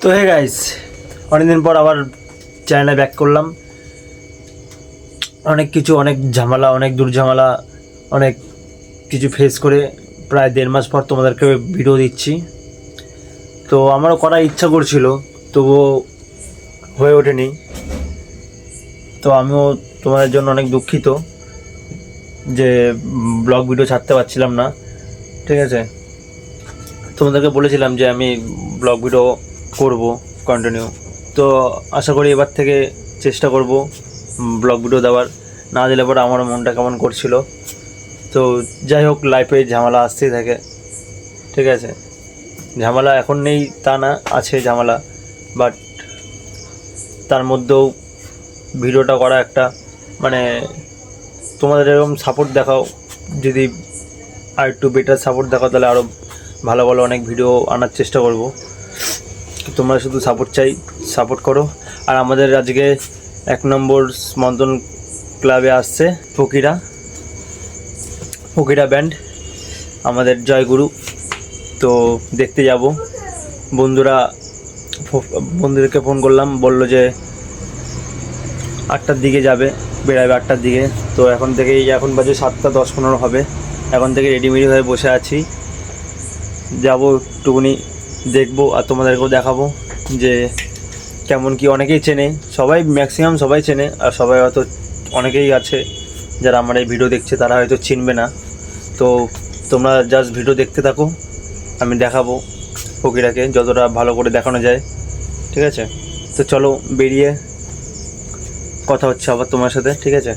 তো hey guys, অনেকদিন পর আবার চ্যানেলে ব্যাক করলাম। অনেক কিছু, অনেক ঝামেলা, অনেক দূর ঝামেলা, অনেক কিছু ফেস করে প্রায় 1.5 মাস পর তোমাদেরকে ভিডিও দিচ্ছি। তো আমারও করার ইচ্ছা করছিল, তবুও হয়ে ওঠেনি। তো আমিও তোমাদের জন্য অনেক দুঃখিত যে ব্লগ ভিডিও ছাড়তে পারছিলাম না। ঠিক আছে, তোমাদেরকে বলেছিলাম যে আমি ব্লগ ভিডিও করব কন্টিনিউ। তো আশা করি এবার থেকে চেষ্টা করব ব্লগ ভিডিও দেওয়ার। না দিলে পরে আমার মনটা কেমন করছিল। তো যাই হোক, লাইফে ঝামেলা আসতেই থাকে। ঠিক আছে, ঝামেলা এখন নেই তা না, আছে ঝামেলা, বাট তার মধ্যেও ভিডিওটা করা একটা মানে তোমাদের এরকম সাপোর্ট দেখাও, যদি আর একটু বেটার সাপোর্ট দেখাও তাহলে আরও ভালো ভালো অনেক ভিডিও আনার চেষ্টা করব। তোমরা শুধু সাপোর্ট চাই, সাপোর্ট করো। আর আমাদের আজকে 1 নম্বর মন্থন ক্লাবে আসছে ফকিরা ব্যান্ড, আমাদের জয়গুরু। তো দেখতে যাব। বন্ধুদেরকে ফোন করলাম, বলল যে 8টার দিকে বেরাবে 8টার দিকে। তো এখন বাজে 7টা 10-15 হবে। এখন থেকে রেডিমেডি হয়ে বসে আছি, যাব একটুকুনি দেখবো আর তোমাদেরকেও দেখাবো যে কেমন কি। অনেকেই চেনে, সবাই ম্যাক্সিমাম সবাই চেনে, আর সবাই হয়তো অনেকেই আছে যারা আমার এই ভিডিও দেখছে তারা হয়তো চিনবে না। তো তোমরা জাস্ট ভিডিও দেখতে থাকো, আমি দেখাবো ফকিরাকে যতটা ভালো করে দেখানো যায়। ঠিক আছে, তো চলো বেরিয়ে কথা হচ্ছে আবার তোমার সাথে। ঠিক আছে,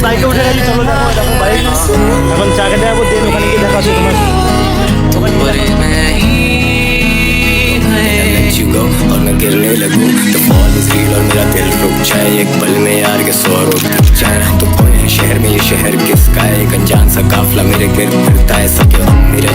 বাইকে উঠে গেছি। চলো দেখো বাইক, এখন চা খেতে যাবো, দেন ওখানে গিয়ে দেখা হচ্ছে তোমার। और मैं गिरने लगूं तो फॉल इज रील और मेरा दिल रुक जाए एक पल में यार के 100 रुक जाए। तो कौन है शहर में, ये शहर किसका है? एक अनजान सा काफिला मेरे गिर्द फिरता है। सबके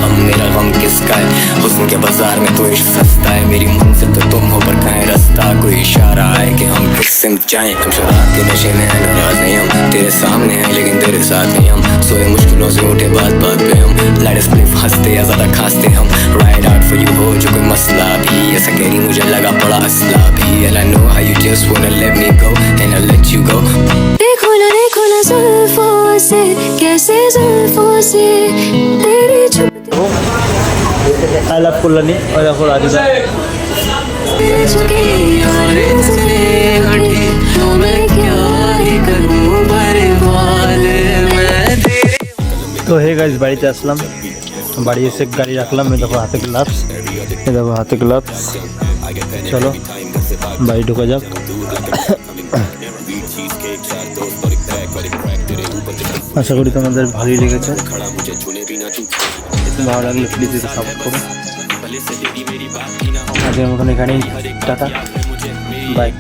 गम मेरा गम किसका है? हुस्न के बाजार में तो इश्क सस्ता है। मेरी मंजिल तो तुम हो पर कहीं रास्ता, कोई इशारा है कि हम किस सिमत जाएं। हम शराब के नशे में है, नाराज नहीं हम, तेरे सामने हैं लेकिन तेरे साथ नहीं हम। सोए मुश्किलों से उठे बात पे हम, लाइट स्प्लिफ हंसते या ज्यादा खांसते हम। राइड आउट फॉर यू हो जो कोई मसला भी, ऐसा कहनी मुझे लगा बड़ा असला भी। And I know how you just wanna let me go and I'll let you go. देखो ना जुल्फों से, कैसे जुल्फों से तेरी आई लव कल्याणी। और देखो राधिका তো হে গাইস, বাড়িতে আসলাম। বাড়ি এসে গাড়ি রাখলাম। এই দেখো হাতে গ্লাভস, চলো বাড়ি ঢোকা যাক। আশা করি তোমাদের ভালোই লেগেছে। ভালো লাগলে প্লিজ এটা সাপোর্ট করো। আজকের মতন এখানেই টাটা, বাই।